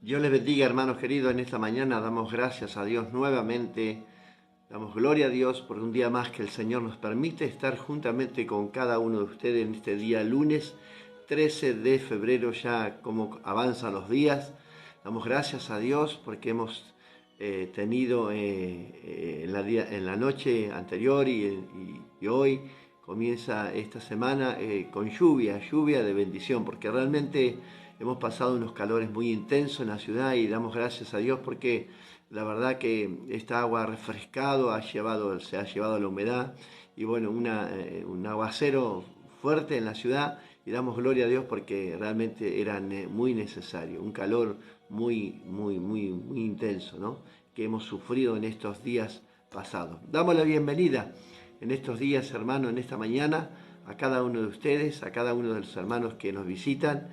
Dios les bendiga, hermanos queridos. En esta mañana damos gracias a Dios nuevamente. Damos gloria a Dios por un día más que el Señor nos permite estar juntamente con cada uno de ustedes en este día lunes 13 de febrero, ya como avanzan los días. Damos gracias a Dios porque hemos tenido en la noche anterior y hoy comienza esta semana con lluvia de bendición, porque realmente hemos pasado unos calores muy intensos en la ciudad y damos gracias a Dios porque la verdad que esta agua ha refrescado, se ha llevado la humedad y bueno, un aguacero fuerte en la ciudad, y damos gloria a Dios porque realmente era muy necesario, un calor muy intenso, ¿no? Que hemos sufrido en estos días pasados. Damos la bienvenida en estos días, hermanos, en esta mañana, a cada uno de ustedes, a cada uno de los hermanos que nos visitan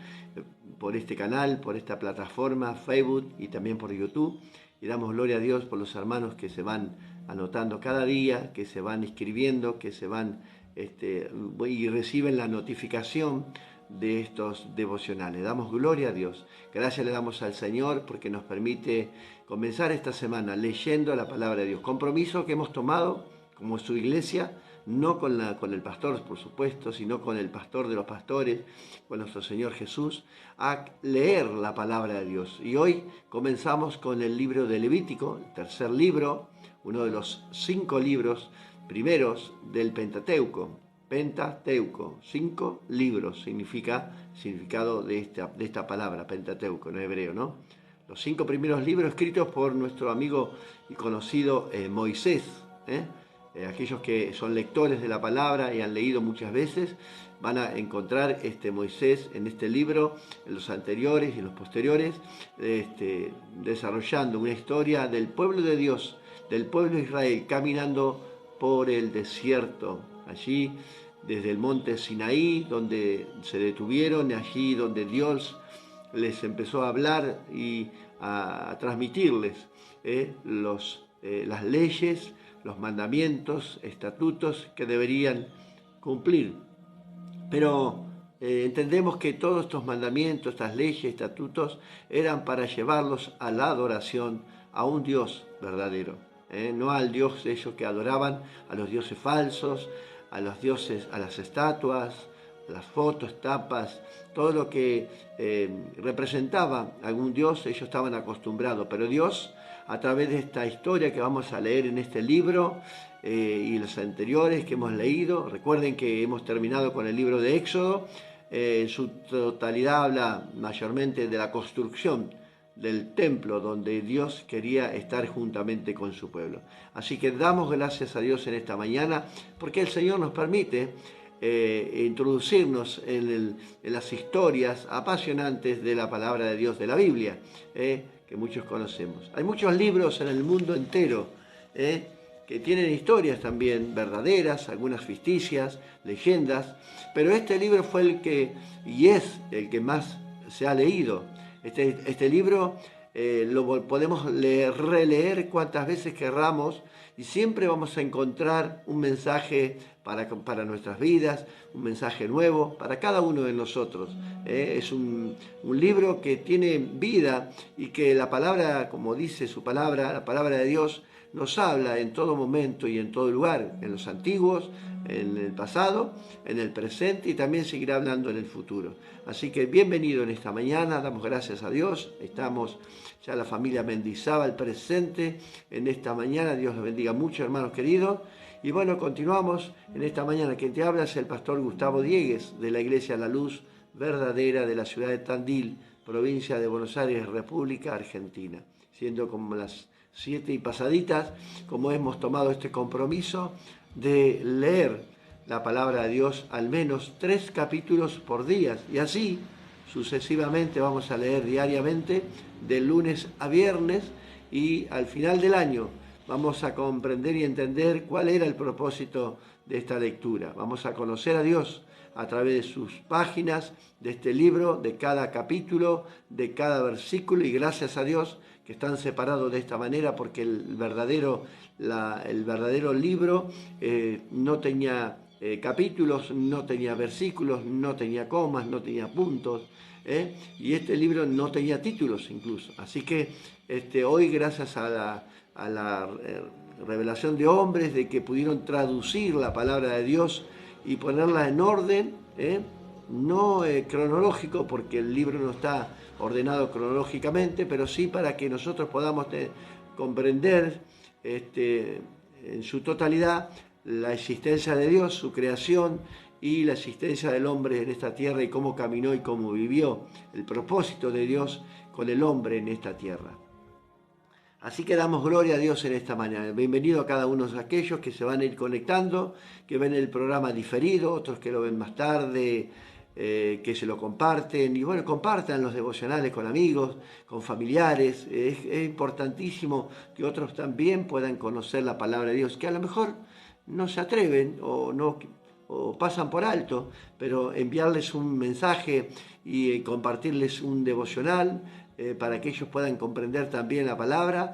por este canal, por esta plataforma, Facebook y también por YouTube. Y damos gloria a Dios por los hermanos que se van anotando cada día, que se van inscribiendo, que se van y reciben la notificación de estos devocionales. Damos gloria a Dios. Gracias le damos al Señor porque nos permite comenzar esta semana leyendo la palabra de Dios. Compromiso que hemos tomado como su iglesia, no con el pastor, por supuesto, sino con el pastor de los pastores, con nuestro Señor Jesús, a leer la palabra de Dios. Y hoy comenzamos con el libro de Levítico, el tercer libro, uno de los 5 libros primeros del Pentateuco. Pentateuco, 5 libros, significado de esta palabra, Pentateuco, en hebreo, ¿no? Los 5 primeros libros escritos por nuestro amigo y conocido Moisés, aquellos que son lectores de la palabra y han leído muchas veces, van a encontrar Moisés en este libro, en los anteriores y en los posteriores, desarrollando una historia del pueblo de Dios, del pueblo de Israel, caminando por el desierto, allí desde el monte Sinaí, donde se detuvieron, allí donde Dios les empezó a hablar y a transmitirles las leyes, los mandamientos, estatutos que deberían cumplir. Pero entendemos que todos estos mandamientos, estas leyes, estatutos, eran para llevarlos a la adoración a un Dios verdadero, no al Dios de ellos que adoraban, a los dioses falsos, a los dioses, a las estatuas, las fotos, tapas, todo lo que representaba algún Dios, ellos estaban acostumbrados, pero Dios, a través de esta historia que vamos a leer en este libro y los anteriores que hemos leído, recuerden que hemos terminado con el libro de Éxodo, en su totalidad habla mayormente de la construcción del templo donde Dios quería estar juntamente con su pueblo. Así que damos gracias a Dios en esta mañana porque el Señor nos permite introducirnos en las historias apasionantes de la palabra de Dios, de la Biblia, que muchos conocemos. Hay muchos libros en el mundo entero que tienen historias también verdaderas, algunas ficticias, leyendas, pero este libro fue es el que más se ha leído. Este libro lo podemos releer cuantas veces querramos y siempre vamos a encontrar un mensaje para nuestras vidas, un mensaje nuevo para cada uno de nosotros. Es un libro que tiene vida y que la palabra, como dice su palabra, la palabra de Dios, nos habla en todo momento y en todo lugar, en los antiguos, en el pasado, en el presente y también seguirá hablando en el futuro. Así que bienvenido en esta mañana, damos gracias a Dios, estamos ya la familia Mendizábal presente en esta mañana, Dios los bendiga mucho, hermanos queridos. Y bueno, continuamos en esta mañana. Quien te habla es el pastor Gustavo Diegues de la Iglesia La Luz Verdadera de la ciudad de Tandil, provincia de Buenos Aires, República Argentina. Siendo como las 7 y pasaditas, como hemos tomado este compromiso de leer la palabra de Dios al menos 3 capítulos por día. Y así sucesivamente vamos a leer diariamente de lunes a viernes y al final del año vamos a comprender y entender cuál era el propósito de esta lectura. Vamos a conocer a Dios a través de sus páginas, de este libro, de cada capítulo, de cada versículo, y gracias a Dios que están separados de esta manera porque el verdadero libro no tenía capítulos, no tenía versículos, no tenía comas, no tenía puntos. Y este libro no tenía títulos incluso. Así que hoy, gracias a la revelación de hombres, de que pudieron traducir la palabra de Dios y ponerla en orden, no cronológico, porque el libro no está ordenado cronológicamente, pero sí para que nosotros podamos comprender en su totalidad la existencia de Dios, su creación y la existencia del hombre en esta tierra y cómo caminó y cómo vivió, el propósito de Dios con el hombre en esta tierra. Así que damos gloria a Dios en esta mañana. Bienvenido a cada uno de aquellos que se van a ir conectando, que ven el programa diferido, otros que lo ven más tarde, que se lo comparten. Y bueno, compartan los devocionales con amigos, con familiares. Es importantísimo que otros también puedan conocer la palabra de Dios, que a lo mejor no se atreven o pasan por alto, pero enviarles un mensaje y compartirles un devocional para que ellos puedan comprender también la palabra,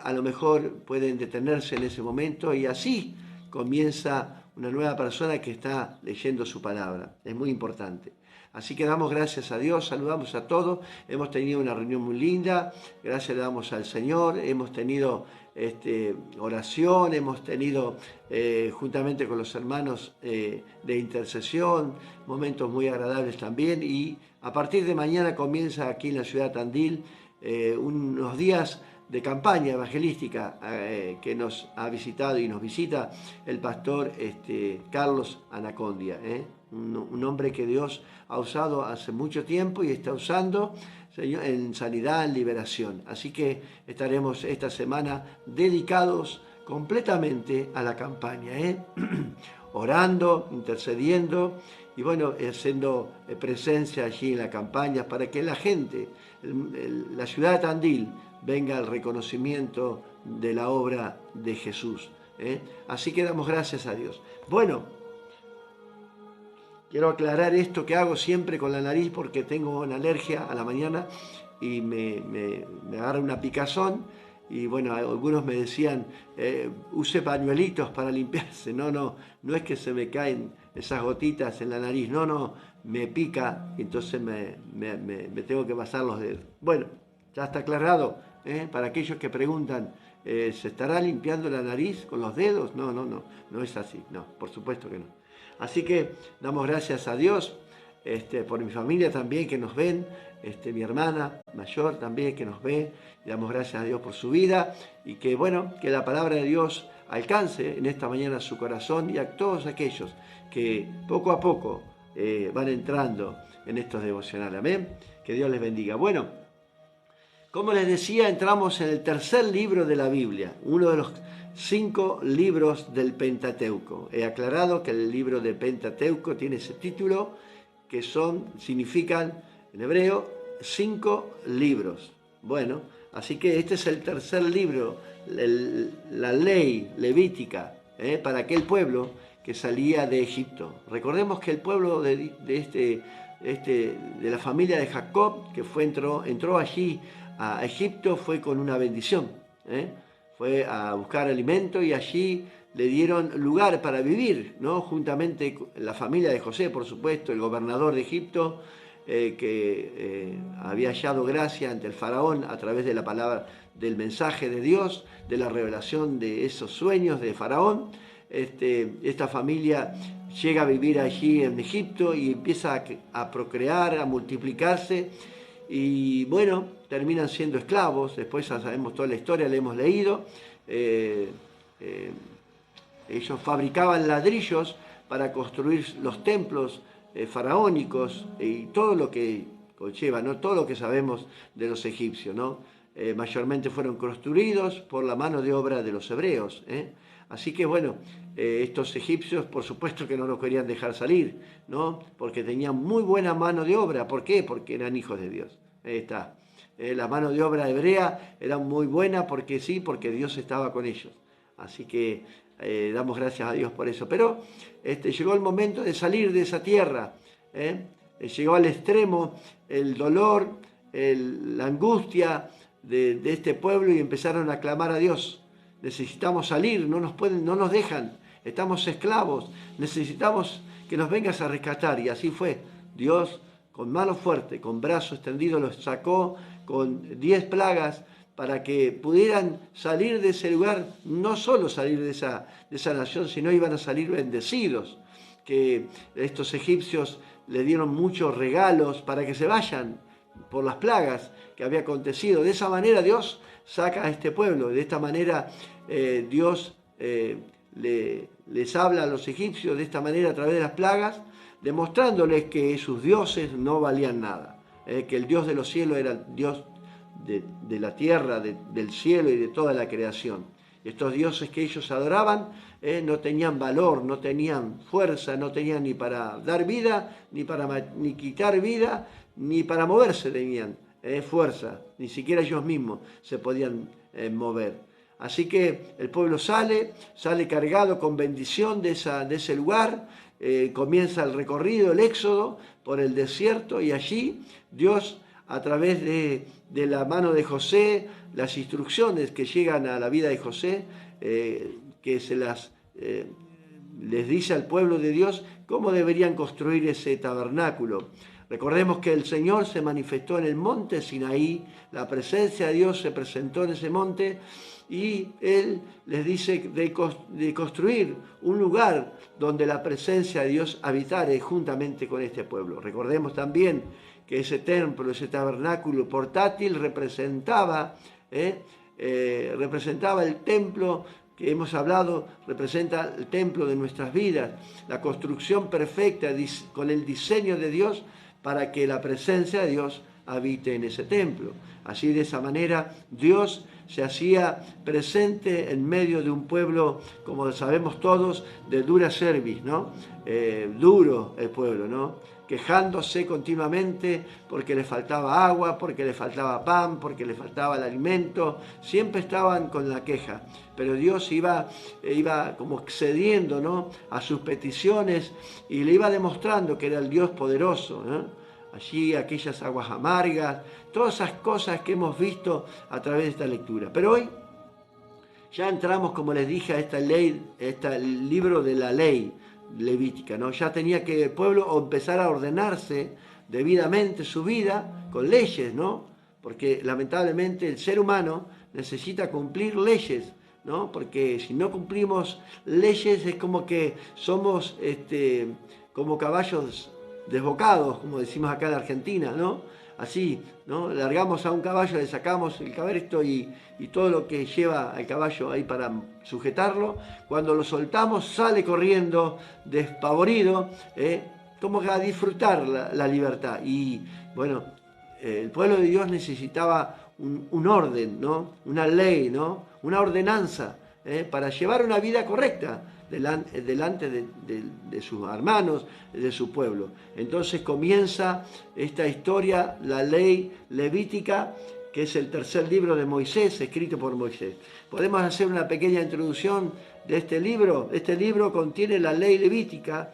a lo mejor pueden detenerse en ese momento y así comienza una nueva persona que está leyendo su palabra. Es muy importante. Así que damos gracias a Dios, saludamos a todos, hemos tenido una reunión muy linda, gracias le damos al Señor, hemos tenido oración, hemos tenido juntamente con los hermanos de intercesión, momentos muy agradables también, y a partir de mañana comienza aquí en la ciudad de Tandil unos días de campaña evangelística que nos ha visitado y nos visita el pastor Carlos Anacondia, un hombre que Dios ha usado hace mucho tiempo y está usando en sanidad, en liberación. Así que estaremos esta semana dedicados completamente a la campaña, orando, intercediendo y bueno, haciendo presencia allí en la campaña para que la gente, la ciudad de Tandil, venga al reconocimiento de la obra de Jesús. Así que damos gracias a Dios. Bueno, quiero aclarar esto que hago siempre con la nariz porque tengo una alergia a la mañana y me agarra una picazón. Y bueno, algunos me decían, use pañuelitos para limpiarse. No es que se me caen esas gotitas en la nariz. No, me pica, entonces me tengo que pasar los dedos. Bueno, ya está aclarado. Para aquellos que preguntan, ¿se estará limpiando la nariz con los dedos? No es así. No, por supuesto que no. Así que damos gracias a Dios por mi familia también que nos ven, mi hermana mayor también que nos ve. Le damos gracias a Dios por su vida y que bueno, que la palabra de Dios alcance en esta mañana su corazón y a todos aquellos que poco a poco van entrando en estos devocionales. Amén. Que Dios les bendiga. Bueno, como les decía, entramos en el tercer libro de la Biblia, uno de los 5 libros del Pentateuco. He aclarado que el libro del Pentateuco tiene ese título, que significan en hebreo 5 libros. Bueno, así que este es el tercer libro, la ley levítica, para aquel pueblo que salía de Egipto. Recordemos que el pueblo de la familia de Jacob, que entró allí a Egipto, fue con una bendición. Fue a buscar alimento y allí le dieron lugar para vivir, ¿no? Juntamente con la familia de José, por supuesto, el gobernador de Egipto, que había hallado gracia ante el faraón a través de la palabra, del mensaje de Dios, de la revelación de esos sueños de faraón. Esta familia llega a vivir allí en Egipto y empieza a procrear, a multiplicarse y bueno, terminan siendo esclavos. Después ya sabemos toda la historia, la hemos leído. Ellos fabricaban ladrillos para construir los templos faraónicos y todo lo que conlleva, ¿no? Todo lo que sabemos de los egipcios, ¿no? Mayormente fueron construidos por la mano de obra de los hebreos. Así que bueno, estos egipcios por supuesto que no los querían dejar salir, ¿no? Porque tenían muy buena mano de obra. ¿Por qué? Porque eran hijos de Dios. Ahí está. La mano de obra hebrea era muy buena porque sí, porque Dios estaba con ellos. Así que damos gracias a Dios por eso. Pero llegó el momento de salir de esa tierra. Llegó al extremo el dolor, la angustia de este pueblo y empezaron a clamar a Dios. Necesitamos salir, no nos dejan, estamos esclavos, necesitamos que nos vengas a rescatar. Y así fue. Dios con mano fuerte, con brazo extendido, los sacó con 10 plagas para que pudieran salir de ese lugar, no solo salir de esa nación, sino iban a salir bendecidos, que estos egipcios le dieron muchos regalos para que se vayan por las plagas que había acontecido. De esa manera Dios saca a este pueblo, de esta manera Dios les habla a los egipcios de esta manera a través de las plagas, demostrándoles que sus dioses no valían nada, que el Dios de los cielos era el Dios de la tierra, del cielo y de toda la creación. Estos dioses que ellos adoraban no tenían valor, no tenían fuerza, no tenían ni para dar vida, ni quitar vida, ni para moverse tenían fuerza, ni siquiera ellos mismos se podían mover. Así que el pueblo sale cargado con bendición de ese lugar, comienza el recorrido, el éxodo por el desierto, y allí Dios, a través de la mano de José, las instrucciones que llegan a la vida de José, que les dice al pueblo de Dios cómo deberían construir ese tabernáculo. Recordemos que el Señor se manifestó en el monte Sinaí, la presencia de Dios se presentó en ese monte, y Él les dice de construir un lugar donde la presencia de Dios habitare juntamente con este pueblo. Recordemos también que ese templo, ese tabernáculo portátil representaba el templo que hemos hablado, representa el templo de nuestras vidas, la construcción perfecta con el diseño de Dios para que la presencia de Dios habite en ese templo. Así, de esa manera, Dios se hacía presente en medio de un pueblo, como sabemos todos, de dura cerviz, ¿no? Duro el pueblo, ¿no? Quejándose continuamente porque le faltaba agua, porque le faltaba pan, porque le faltaba el alimento. Siempre estaban con la queja, pero Dios iba como accediendo, ¿no?, a sus peticiones, y le iba demostrando que era el Dios poderoso, ¿no? Allí aquellas aguas amargas, todas esas cosas que hemos visto a través de esta lectura. Pero hoy ya entramos, como les dije, a esta ley, el libro de la ley levítica, ¿no? Ya tenía que el pueblo empezar a ordenarse debidamente su vida con leyes, ¿no? Porque lamentablemente el ser humano necesita cumplir leyes, ¿no? Porque si no cumplimos leyes es como que somos como caballos desbocados, como decimos acá en Argentina, ¿no? Así, ¿no? Largamos a un caballo, le sacamos el cabresto y todo lo que lleva al caballo ahí para sujetarlo. Cuando lo soltamos, sale corriendo, despavorido, como que a disfrutar la libertad. Y bueno, el pueblo de Dios necesitaba un orden, ¿no? Una ley, ¿no? Una ordenanza, para llevar una vida correcta delante de sus hermanos, de su pueblo. Entonces comienza esta historia, la ley levítica, que es el tercer libro de Moisés, escrito por Moisés. Podemos hacer una pequeña introducción de este libro. Este libro contiene la ley levítica,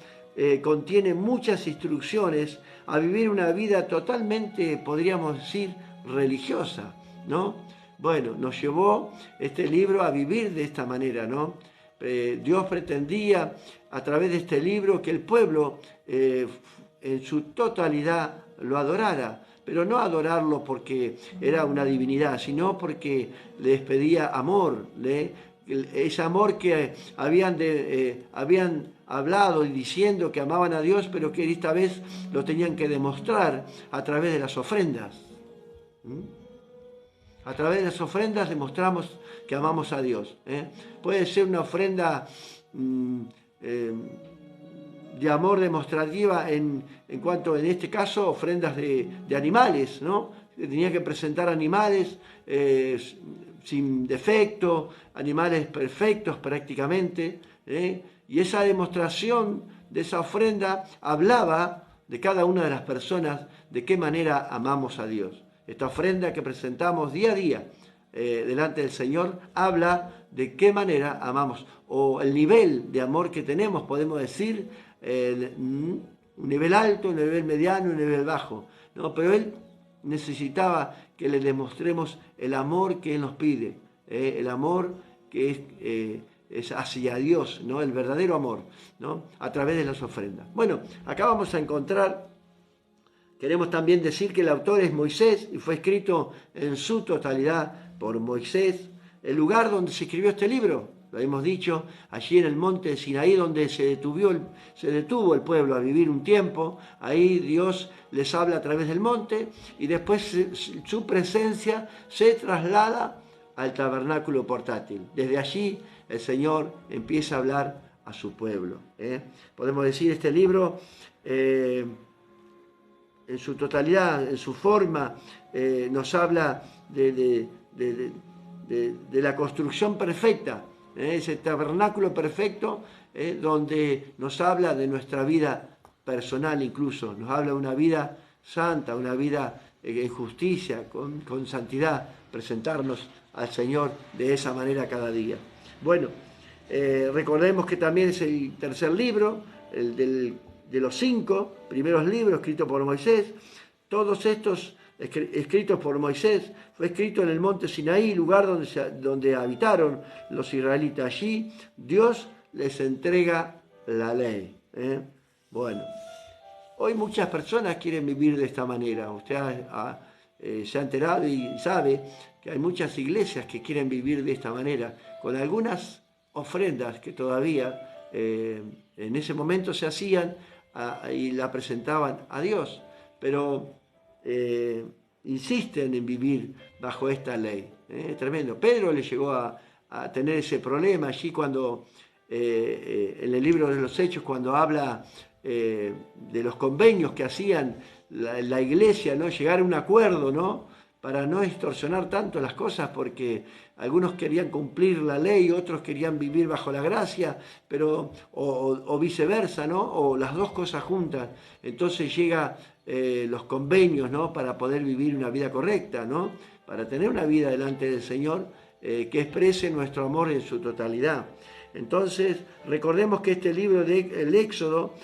contiene muchas instrucciones a vivir una vida totalmente, podríamos decir, religiosa, ¿no? Bueno, nos llevó este libro a vivir de esta manera, ¿no? Dios pretendía a través de este libro que el pueblo en su totalidad lo adorara, pero no adorarlo porque era una divinidad, sino porque les pedía amor, ese amor que habían hablado y diciendo que amaban a Dios, pero que esta vez lo tenían que demostrar a través de las ofrendas. A través de las ofrendas demostramos que amamos a Dios. Puede ser una ofrenda de amor demostrativa en cuanto, en este caso, ofrendas de animales, ¿no? Tenía que presentar animales sin defecto, animales perfectos prácticamente, y esa demostración de esa ofrenda hablaba de cada una de las personas de qué manera amamos a Dios. Esta ofrenda que presentamos día a día delante del Señor habla de qué manera amamos, o el nivel de amor que tenemos, podemos decir, un nivel alto, un nivel mediano, un nivel bajo, ¿no? Pero Él necesitaba que le demostremos el amor que Él nos pide, el amor que es hacia Dios, ¿no? El verdadero amor, ¿no? A través de las ofrendas. Bueno, acá vamos a encontrar Queremos también decir que el autor es Moisés y fue escrito en su totalidad por Moisés. El lugar donde se escribió este libro, lo hemos dicho, allí en el monte de Sinaí, donde se detuvo el pueblo a vivir un tiempo. Ahí Dios les habla a través del monte y después su presencia se traslada al tabernáculo portátil. Desde allí el Señor empieza a hablar a su pueblo. Podemos decir, este libro en su totalidad, en su forma, nos habla de la construcción perfecta, ese tabernáculo perfecto, donde nos habla de nuestra vida personal incluso, nos habla de una vida santa, una vida en justicia, con santidad, presentarnos al Señor de esa manera cada día. Bueno, recordemos que también es el tercer libro, el de los 5 primeros libros escritos por Moisés. Todos estos escritos por Moisés fue escrito en el monte Sinaí, lugar donde habitaron los israelitas. Allí Dios les entrega la ley. Bueno, hoy muchas personas quieren vivir de esta manera. Usted se ha enterado y sabe que hay muchas iglesias que quieren vivir de esta manera, con algunas ofrendas que todavía en ese momento se hacían y la presentaban a Dios, pero insisten en vivir bajo esta ley. Tremendo. Pedro le llegó a tener ese problema allí cuando en el libro de los Hechos, cuando habla de los convenios que hacían la iglesia, ¿no? Llegar a un acuerdo, ¿no? Para no distorsionar tanto las cosas, porque algunos querían cumplir la ley, otros querían vivir bajo la gracia, pero o viceversa, ¿no? O las dos cosas juntas. Entonces llega los convenios, ¿no? Para poder vivir una vida correcta, ¿no? Para tener una vida delante del Señor que exprese nuestro amor en su totalidad. Entonces, recordemos que este libro del Éxodo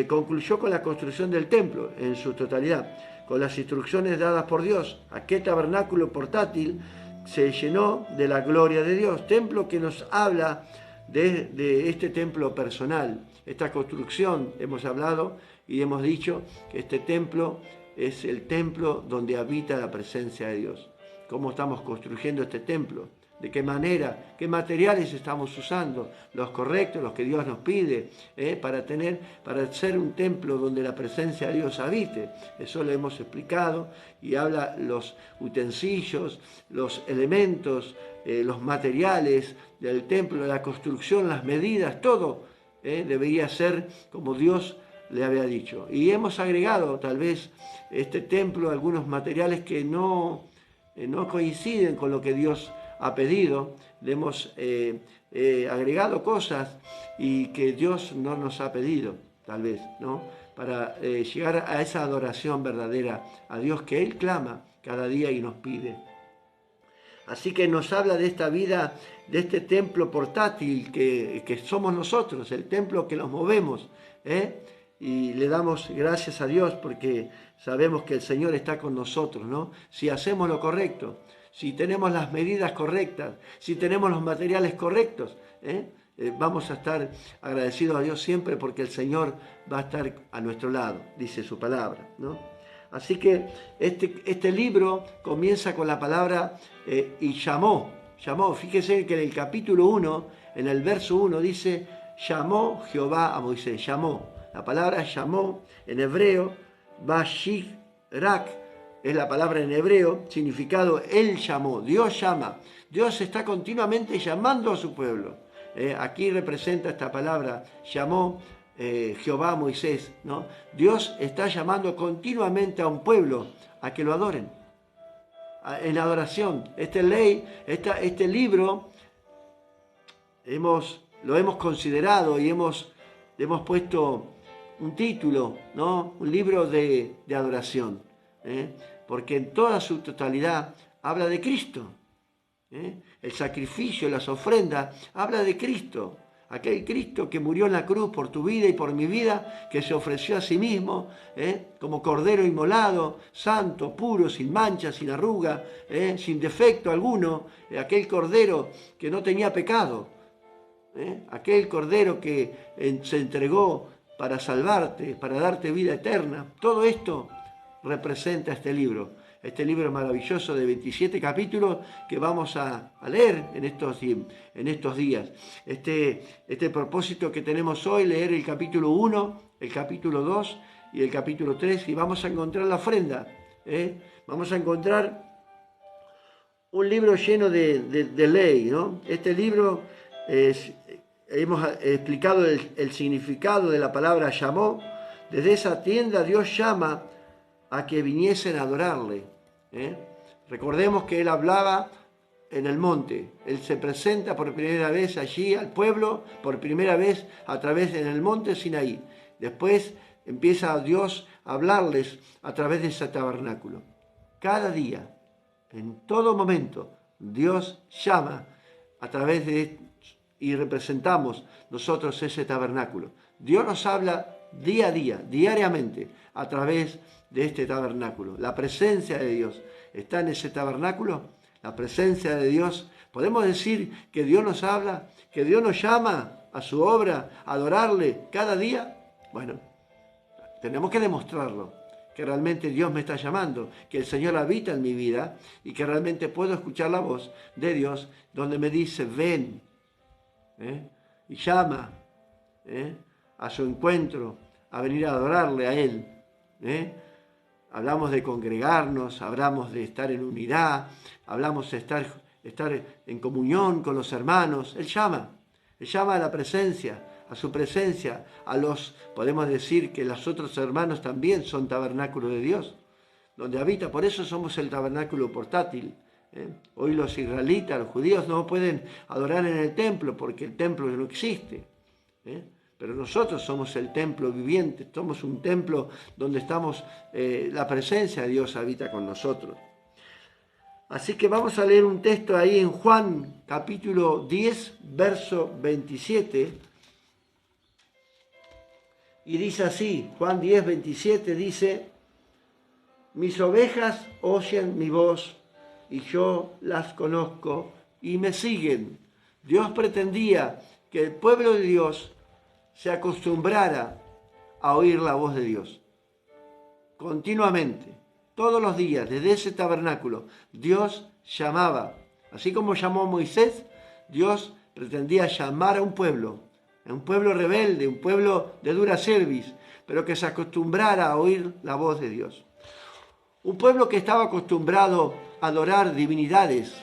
concluyó con la construcción del templo en su totalidad, con las instrucciones dadas por Dios. Aquel tabernáculo portátil se llenó de la gloria de Dios, templo que nos habla de este templo personal, esta construcción. Hemos hablado y hemos dicho que este templo es el templo donde habita la presencia de Dios. ¿Cómo estamos construyendo este templo? ¿De qué manera? ¿Qué materiales estamos usando? Los correctos, los que Dios nos pide, para ser un templo donde la presencia de Dios habite. Eso lo hemos explicado y habla los utensilios, los elementos, los materiales del templo, la construcción, las medidas, todo debería ser como Dios le había dicho. Y hemos agregado tal vez este templo algunos materiales que no coinciden con lo que Dios ha pedido. Le hemos agregado cosas y que Dios no nos ha pedido, tal vez, ¿no? Para llegar a esa adoración verdadera a Dios que Él clama cada día y nos pide. Así que nos habla de esta vida, de este templo portátil que somos nosotros, el templo que nos movemos, y le damos gracias a Dios porque sabemos que el Señor está con nosotros, ¿no? Si hacemos lo correcto, si tenemos las medidas correctas, si tenemos los materiales correctos, vamos a estar agradecidos a Dios siempre porque el Señor va a estar a nuestro lado, dice su palabra, ¿no? Así que este libro comienza con la palabra y llamó. Fíjese que en el capítulo 1, en el verso 1 dice, llamó Jehová a Moisés, llamó. La palabra llamó en hebreo, Bashirak, es la palabra en hebreo, significado Él llamó, Dios llama. Dios está continuamente llamando a su pueblo. Aquí representa esta palabra, llamó Jehová a Moisés, ¿no? Dios está llamando continuamente a un pueblo a que lo adoren, en adoración. Este libro lo hemos considerado y le hemos puesto un título, ¿no? Un libro de adoración, porque en toda su totalidad habla de Cristo. El sacrificio, las ofrendas, habla de Cristo. Aquel Cristo que murió en la cruz por tu vida y por mi vida, que se ofreció a sí mismo como cordero inmolado, santo, puro, sin mancha, sin arruga, sin defecto alguno. Aquel cordero que no tenía pecado. Aquel cordero que se entregó para salvarte, para darte vida eterna. Todo esto representa este libro maravilloso de 27 capítulos que vamos a leer en estos días. Este propósito que tenemos hoy, leer el capítulo 1, el capítulo 2 y el capítulo 3, y vamos a encontrar la ofrenda. Vamos a encontrar un libro lleno de ley, ¿no? Este libro, hemos explicado el significado de la palabra llamó. Desde esa tienda Dios llama a que viniesen a adorarle. Recordemos que Él hablaba en el monte. Él se presenta por primera vez allí al pueblo, por primera vez a través en el monte Sinaí. Después empieza Dios a hablarles a través de ese tabernáculo. Cada día, en todo momento, Dios llama a través de, y representamos nosotros ese tabernáculo. Dios nos habla día a día, diariamente, a través de este tabernáculo. La presencia de Dios está en ese tabernáculo. La presencia de Dios, podemos decir que Dios nos habla, que Dios nos llama a su obra, a adorarle cada día. Bueno, tenemos que demostrarlo, que realmente Dios me está llamando, que el Señor habita en mi vida y que realmente puedo escuchar la voz de Dios donde me dice, ven, y llama a su encuentro, a venir a adorarle a Él. Hablamos de congregarnos, hablamos de estar en unidad, hablamos de estar en comunión con los hermanos. Él llama a la presencia, a su presencia, podemos decir que los otros hermanos también son tabernáculo de Dios, donde habita. Por eso somos el tabernáculo portátil. Hoy los israelitas, los judíos no pueden adorar en el templo porque el templo no existe. Pero nosotros somos el templo viviente, somos un templo donde estamos, la presencia de Dios habita con nosotros. Así que vamos a leer un texto ahí en Juan capítulo 10, verso 27. Y dice así, Juan 10, 27 dice, mis ovejas oyen mi voz y yo las conozco y me siguen. Dios pretendía que el pueblo de Dios se acostumbrara a oír la voz de Dios. Continuamente, todos los días, desde ese tabernáculo, Dios llamaba. Así como llamó a Moisés, Dios pretendía llamar a un pueblo rebelde, un pueblo de dura cerviz, pero que se acostumbrara a oír la voz de Dios. Un pueblo que estaba acostumbrado a adorar divinidades,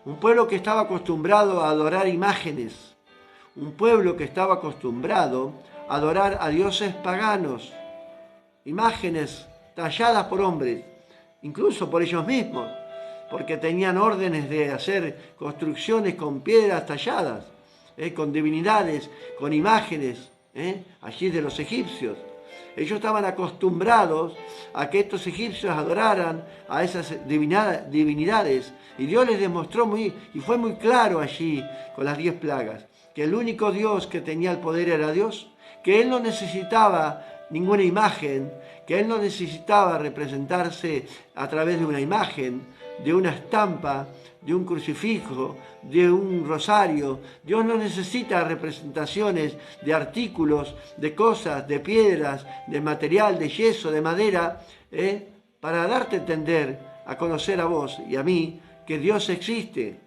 un pueblo que estaba acostumbrado a adorar imágenes, un pueblo que estaba acostumbrado a adorar a dioses paganos, imágenes talladas por hombres, incluso por ellos mismos, porque tenían órdenes de hacer construcciones con piedras talladas, con divinidades, con imágenes, allí de los egipcios. Ellos estaban acostumbrados a que estos egipcios adoraran a esas divinidades, y Dios les demostró y fue muy claro allí con las 10 plagas, que el único Dios que tenía el poder era Dios, que Él no necesitaba ninguna imagen, que Él no necesitaba representarse a través de una imagen, de una estampa, de un crucifijo, de un rosario. Dios no necesita representaciones de artículos, de cosas, de piedras, de material, de yeso, de madera, para darte a entender, a conocer a vos y a mí, que Dios existe.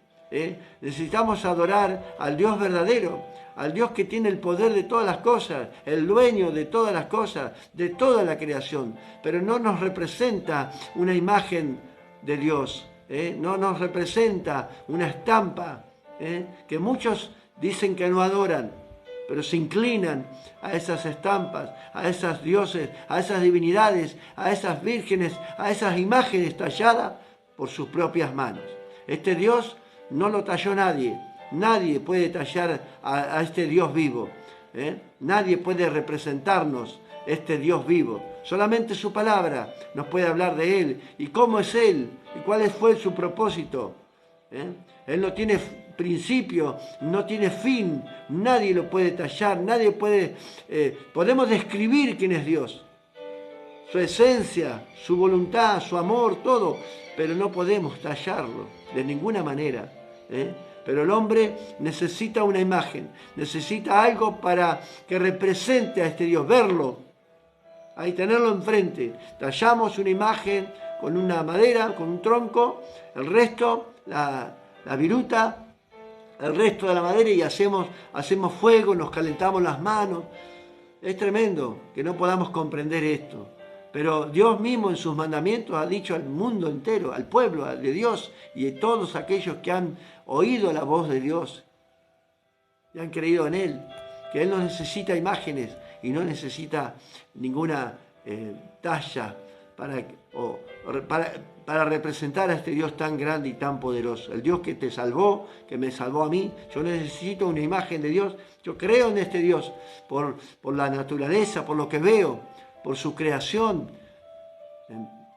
Necesitamos adorar al Dios verdadero, al Dios que tiene el poder de todas las cosas, el dueño de todas las cosas, de toda la creación, pero no nos representa una imagen de Dios, no nos representa una estampa, que muchos dicen que no adoran, pero se inclinan a esas estampas, a esos dioses, a esas divinidades, a esas vírgenes, a esas imágenes talladas por sus propias manos. Este Dios no lo talló nadie. Nadie puede tallar a este Dios vivo. Nadie puede representarnos este Dios vivo. Solamente su palabra nos puede hablar de Él y cómo es Él y cuál fue su propósito. Él no tiene principio, no tiene fin. Nadie lo puede tallar, nadie puede... podemos describir quién es Dios, su esencia, su voluntad, su amor, todo, pero no podemos tallarlo de ninguna manera. Pero el hombre necesita una imagen, necesita algo para que represente a este Dios, verlo, ahí tenerlo enfrente. Tallamos una imagen con una madera, con un tronco, el resto, la viruta, el resto de la madera y hacemos fuego, nos calentamos las manos. Es tremendo que no podamos comprender esto. Pero Dios mismo en sus mandamientos ha dicho al mundo entero, al pueblo de Dios y a todos aquellos que han oído la voz de Dios y han creído en Él, que Él no necesita imágenes y no necesita ninguna talla para representar a este Dios tan grande y tan poderoso. El Dios que te salvó, que me salvó a mí. Yo necesito una imagen de Dios. Yo creo en este Dios por la naturaleza, por lo que veo, por su creación.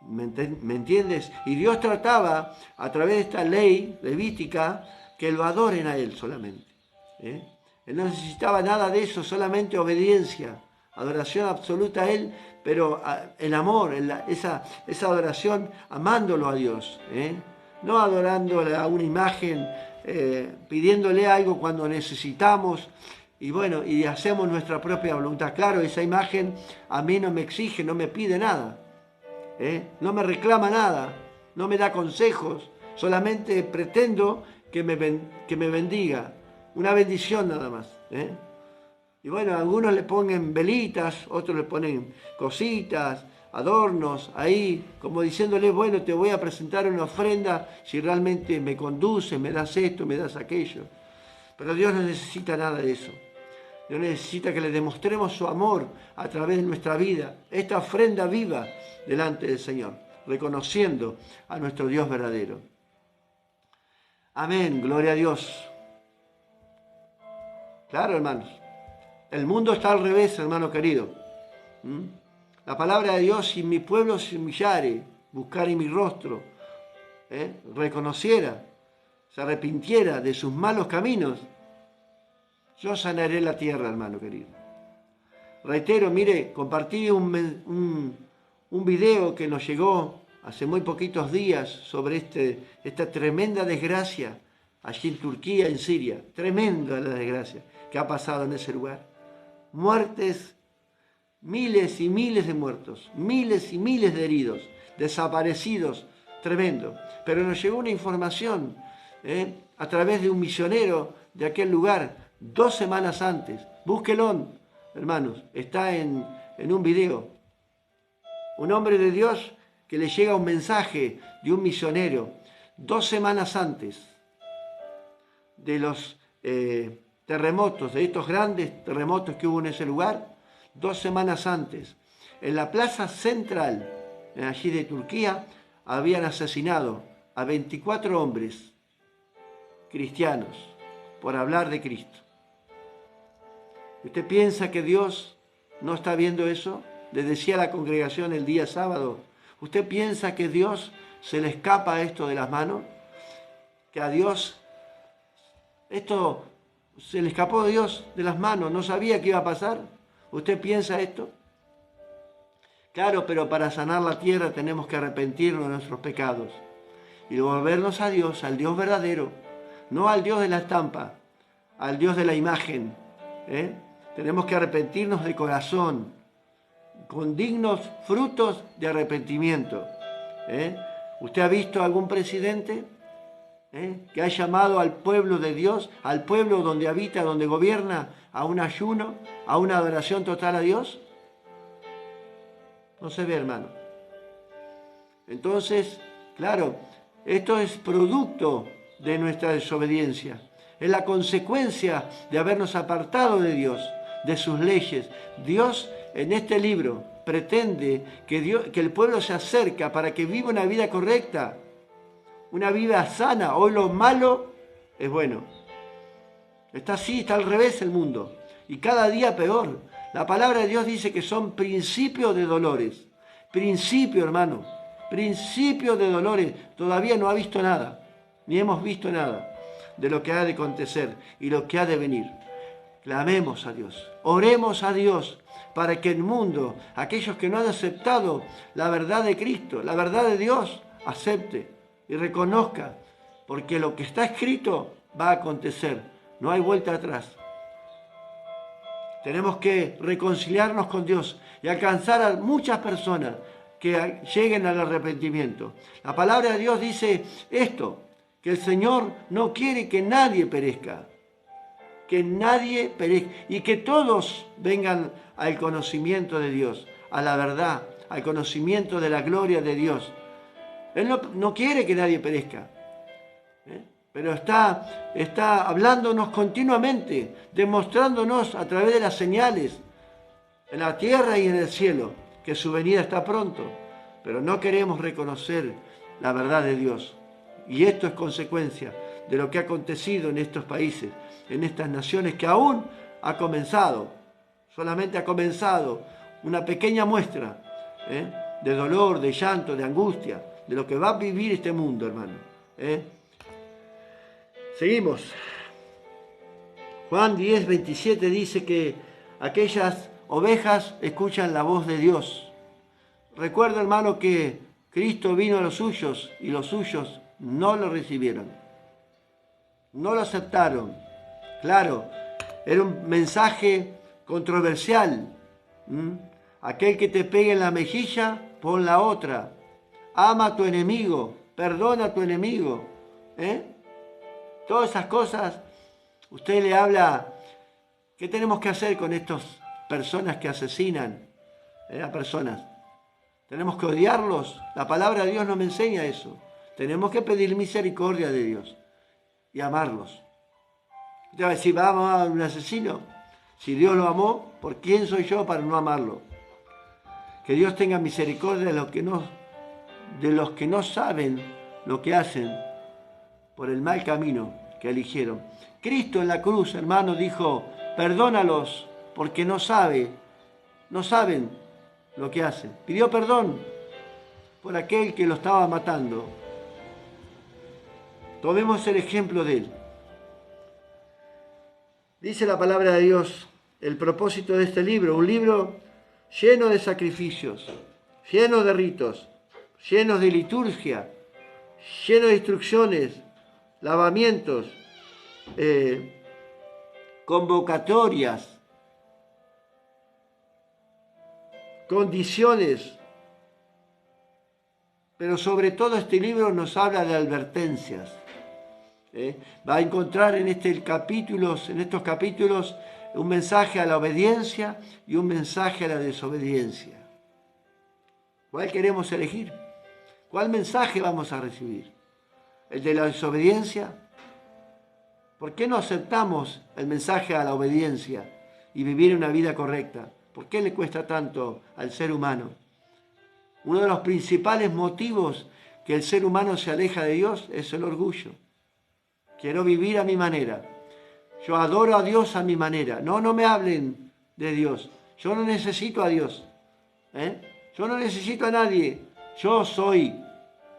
¿Me entiendes? Y Dios trataba a través de esta ley levítica que lo adoren a Él solamente. Él no necesitaba nada de eso, solamente obediencia, adoración absoluta a Él, pero en amor, esa adoración amándolo a Dios, no adorándole a una imagen, pidiéndole algo cuando necesitamos y hacemos nuestra propia voluntad. Claro, esa imagen a mí no me exige, no me pide nada, no me reclama nada, no me da consejos, solamente pretendo que me bendiga, una bendición nada más. Y algunos le ponen velitas, otros le ponen cositas, adornos, ahí, como diciéndole, te voy a presentar una ofrenda si realmente me conduces, me das esto, me das aquello. Pero Dios no necesita nada de eso. Dios necesita que le demostremos su amor a través de nuestra vida, esta ofrenda viva delante del Señor, reconociendo a nuestro Dios verdadero. Amén, gloria a Dios. Claro, hermanos. El mundo está al revés, hermano querido. La palabra de Dios, si mi pueblo se humillare, buscare mi rostro, reconociera, se arrepintiera de sus malos caminos, yo sanaré la tierra, hermano querido. Reitero, mire, compartí un video que nos llegó hace muy poquitos días sobre esta tremenda desgracia allí en Turquía, en Siria. Tremenda la desgracia que ha pasado en ese lugar. Muertes, miles y miles de muertos, miles y miles de heridos, desaparecidos, tremendo. Pero nos llegó una información a través de un misionero de aquel lugar 2 semanas antes. Búsquelo, hermanos, está en un video. Un hombre de Dios que le llega un mensaje de un misionero 2 semanas antes de los terremotos, de estos grandes terremotos que hubo en ese lugar, 2 semanas antes, en la plaza central, allí de Turquía, habían asesinado a 24 hombres cristianos por hablar de Cristo. ¿Usted piensa que Dios no está viendo eso? Le decía a la congregación el día sábado, ¿usted piensa que Dios se le escapa esto de las manos? Que a Dios esto se le escapó a Dios de las manos, no sabía qué iba a pasar. ¿Usted piensa esto? Claro, pero para sanar la tierra tenemos que arrepentirnos de nuestros pecados y volvernos a Dios, al Dios verdadero, no al Dios de la estampa, al Dios de la imagen. Tenemos que arrepentirnos de corazón, con dignos frutos de arrepentimiento. ¿Usted ha visto algún presidente que ha llamado al pueblo de Dios, al pueblo donde habita, donde gobierna, a un ayuno, a una adoración total a Dios? No se ve, hermano. Entonces, claro, esto es producto de nuestra desobediencia. Es la consecuencia de habernos apartado de Dios, de sus leyes. Dios en este libro pretende que el pueblo se acerque para que viva una vida correcta, una vida sana. Hoy lo malo es bueno. Está así, está al revés el mundo. Y cada día peor. La palabra de Dios dice que son principios de dolores. Principio, hermano. Principio de dolores. Todavía no ha visto nada. Ni hemos visto nada de lo que ha de acontecer y lo que ha de venir. Clamemos a Dios. Oremos a Dios para que el mundo, aquellos que no han aceptado la verdad de Cristo, la verdad de Dios, acepte y reconozca. Porque lo que está escrito va a acontecer. No hay vuelta atrás. Tenemos que reconciliarnos con Dios y alcanzar a muchas personas que lleguen al arrepentimiento. La palabra de Dios dice esto, que el Señor no quiere que nadie perezca, que nadie perezca y que todos vengan al conocimiento de Dios, a la verdad, al conocimiento de la gloria de Dios. Él no quiere que nadie perezca, pero está hablándonos continuamente, demostrándonos a través de las señales en la tierra y en el cielo que su venida está pronto, pero no queremos reconocer la verdad de Dios. Y esto es consecuencia de lo que ha acontecido en estos países, en estas naciones, que aún ha comenzado, solamente ha comenzado una pequeña muestra de dolor, de llanto, de angustia, de lo que va a vivir este mundo, hermano. Seguimos. Juan 10, 27 dice que aquellas ovejas escuchan la voz de Dios. Recuerda, hermano, que Cristo vino a los suyos y los suyos no lo recibieron. No lo aceptaron. Claro, era un mensaje controversial. Aquel que te pegue en la mejilla, pon la otra. Ama a tu enemigo, perdona a tu enemigo. Todas esas cosas, usted le habla, ¿qué tenemos que hacer con estas personas que asesinan a personas? ¿Tenemos que odiarlos? La palabra de Dios no me enseña eso. Tenemos que pedir misericordia de Dios y amarlos. Usted va a decir, ¿vamos a amar a un asesino? Si Dios lo amó, ¿por quién soy yo para no amarlo? Que Dios tenga misericordia de los que no saben lo que hacen por el mal camino que eligieron. Cristo en la cruz, hermano, dijo, perdónalos porque no saben lo que hacen. Pidió perdón por aquel que lo estaba matando. Tomemos el ejemplo de él. Dice la palabra de Dios, el propósito de este libro, un libro lleno de sacrificios, lleno de ritos, lleno de liturgia, lleno de instrucciones, lavamientos, convocatorias, condiciones, pero sobre todo este libro nos habla de advertencias. Va a encontrar en estos capítulos un mensaje a la obediencia y un mensaje a la desobediencia. ¿Cuál queremos elegir? ¿Cuál mensaje vamos a recibir? ¿El de la desobediencia? ¿Por qué no aceptamos el mensaje a la obediencia y vivir una vida correcta? ¿Por qué le cuesta tanto al ser humano? Uno de los principales motivos que el ser humano se aleja de Dios es el orgullo. Quiero vivir a mi manera. Yo adoro a Dios a mi manera. No me hablen de Dios. Yo no necesito a Dios. Yo no necesito a nadie. Yo soy.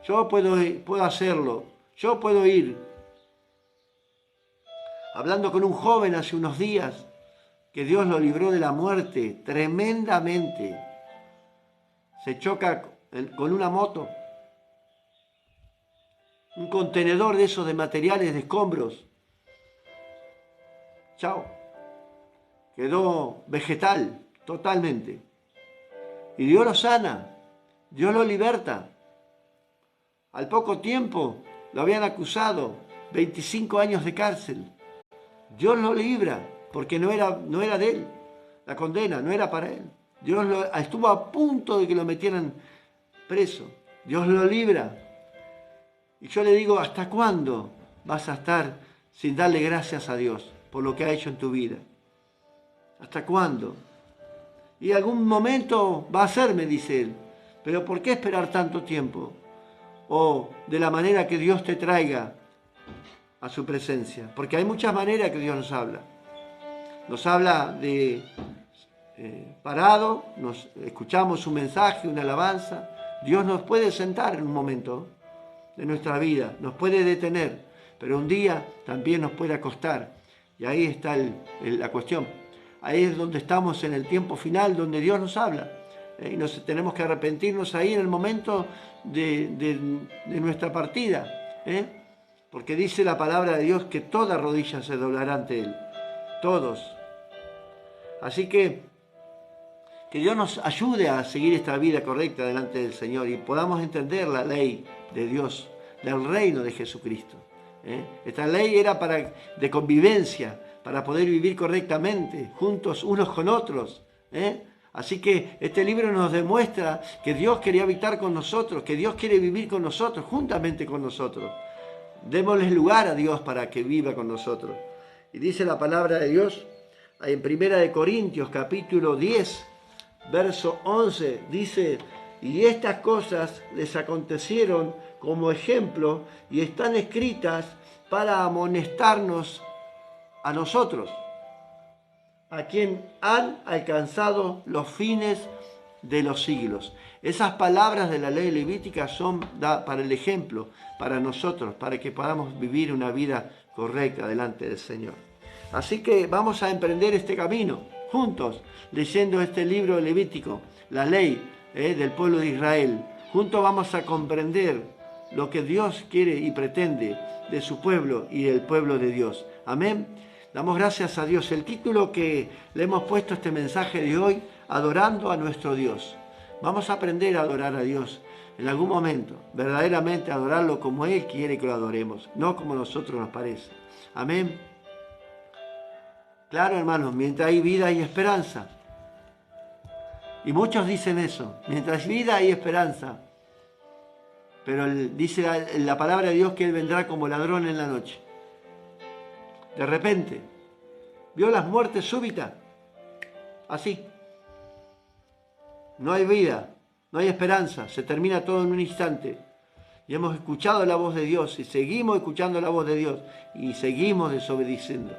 Yo puedo hacerlo. Yo puedo ir. Hablando con un joven hace unos días, que Dios lo libró de la muerte tremendamente. Se choca con una moto. Un contenedor de esos de materiales, de escombros. Chao. Quedó vegetal totalmente. Y Dios lo sana. Dios lo liberta. Al poco tiempo lo habían acusado. 25 años de cárcel. Dios lo libra porque no era de él. La condena no era para él. Dios estuvo a punto de que lo metieran preso. Dios lo libra. Y yo le digo, ¿hasta cuándo vas a estar sin darle gracias a Dios por lo que ha hecho en tu vida? ¿Hasta cuándo? Y algún momento va a ser, me dice él. Pero ¿por qué esperar tanto tiempo? O de la manera que Dios te traiga a su presencia. Porque hay muchas maneras que Dios nos habla. Nos habla de parado, nos escuchamos un mensaje, una alabanza. Dios nos puede sentar en un momento de nuestra vida, nos puede detener, pero un día también nos puede acostar. Y ahí está la cuestión. Ahí es donde estamos en el tiempo final, donde Dios nos habla. Y tenemos que arrepentirnos ahí en el momento de nuestra partida. Porque dice la palabra de Dios que toda rodilla se doblará ante Él. Todos. Así que Dios nos ayude a seguir esta vida correcta delante del Señor y podamos entender la ley de Dios, del reino de Jesucristo. Esta ley era de convivencia, para poder vivir correctamente, juntos unos con otros. Así que este libro nos demuestra que Dios quería habitar con nosotros, que Dios quiere vivir con nosotros, juntamente con nosotros. Démosle lugar a Dios para que viva con nosotros. Y dice la palabra de Dios en 1 Corintios capítulo 10, verso 11, dice: y estas cosas les acontecieron como ejemplo y están escritas para amonestarnos a nosotros, a quien han alcanzado los fines de los siglos. Esas palabras de la ley levítica son para el ejemplo, para nosotros, para que podamos vivir una vida correcta delante del Señor. Así que vamos a emprender este camino juntos, leyendo este libro levítico, la ley del pueblo de Israel. Juntos vamos a comprender lo que Dios quiere y pretende de su pueblo y del pueblo de Dios. Amén. Damos gracias a Dios. El título que le hemos puesto a este mensaje de hoy: adorando a nuestro Dios. Vamos a aprender a adorar a Dios en algún momento, verdaderamente adorarlo como Él quiere que lo adoremos, no como a nosotros nos parece. Amén. Claro, hermanos, mientras hay vida hay esperanza. Y muchos dicen eso: mientras hay vida hay esperanza. Pero dice la palabra de Dios que Él vendrá como ladrón en la noche. De repente, vio las muertes súbitas, así. No hay vida, no hay esperanza, se termina todo en un instante. Y hemos escuchado la voz de Dios y seguimos escuchando la voz de Dios y seguimos desobedeciendo.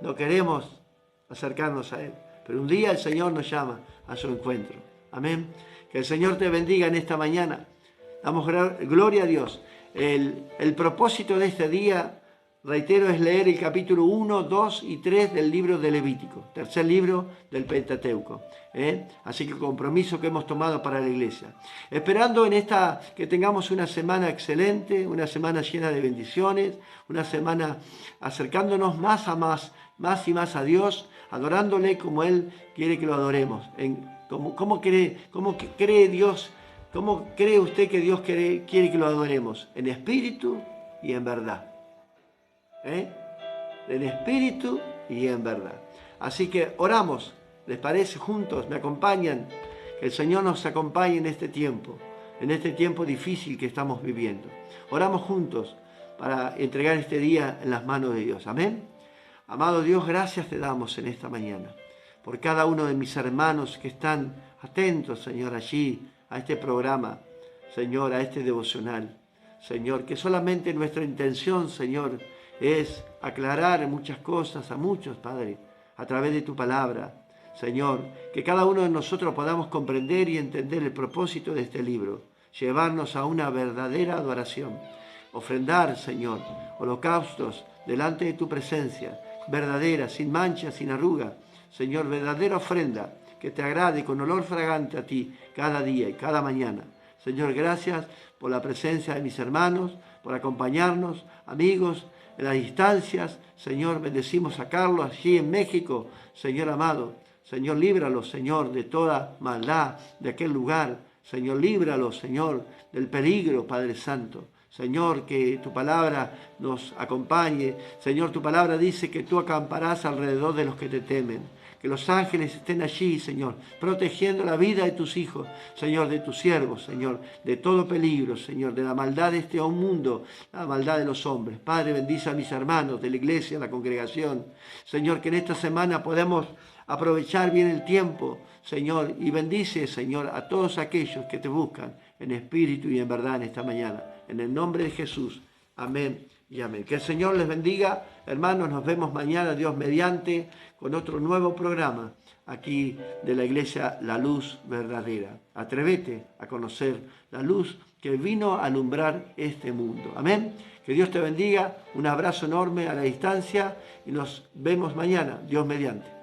No queremos acercarnos a Él, pero un día el Señor nos llama a su encuentro. Amén. Que el Señor te bendiga en esta mañana. Damos gloria a Dios. El propósito de este día, reitero, es leer el capítulo 1, 2 y 3 del libro de Levítico, tercer libro del Pentateuco. Así que el compromiso que hemos tomado para la iglesia. Esperando que tengamos una semana excelente, una semana llena de bendiciones, una semana acercándonos más y más a Dios, adorándole como Él quiere que lo adoremos. ¿Cómo cree Dios? ¿Cómo cree usted que Dios quiere que lo adoremos? En espíritu y en verdad. En espíritu y en verdad. Así que oramos, ¿les parece? Juntos, me acompañan. Que el Señor nos acompañe en este tiempo difícil que estamos viviendo. Oramos juntos para entregar este día en las manos de Dios. Amén. Amado Dios, gracias te damos en esta mañana por cada uno de mis hermanos que están atentos, Señor, allí a este programa, Señor, a este devocional. Señor, que solamente nuestra intención, Señor, es aclarar muchas cosas a muchos, Padre, a través de tu palabra. Señor, que cada uno de nosotros podamos comprender y entender el propósito de este libro, llevarnos a una verdadera adoración, ofrendar, Señor, holocaustos delante de tu presencia, verdadera, sin mancha, sin arruga. Señor, verdadera ofrenda que te agrade con olor fragante a ti cada día y cada mañana. Señor, gracias por la presencia de mis hermanos, por acompañarnos, amigos, en las distancias. Señor, bendecimos a Carlos allí en México. Señor amado, Señor, líbralo, Señor, de toda maldad de aquel lugar. Señor, líbralo, Señor, del peligro, Padre Santo. Señor, que tu palabra nos acompañe. Señor, tu palabra dice que tú acamparás alrededor de los que te temen. Que los ángeles estén allí, Señor, protegiendo la vida de tus hijos, Señor, de tus siervos, Señor, de todo peligro, Señor, de la maldad de este mundo, la maldad de los hombres. Padre, bendice a mis hermanos de la iglesia, la congregación. Señor, que en esta semana podamos aprovechar bien el tiempo, Señor, y bendice, Señor, a todos aquellos que te buscan en espíritu y en verdad en esta mañana. En el nombre de Jesús. Amén y amén. Que el Señor les bendiga. Hermanos, nos vemos mañana, Dios mediante, con otro nuevo programa aquí de la iglesia La Luz Verdadera. Atrévete a conocer la luz que vino a alumbrar este mundo. Amén. Que Dios te bendiga. Un abrazo enorme a la distancia y nos vemos mañana, Dios mediante.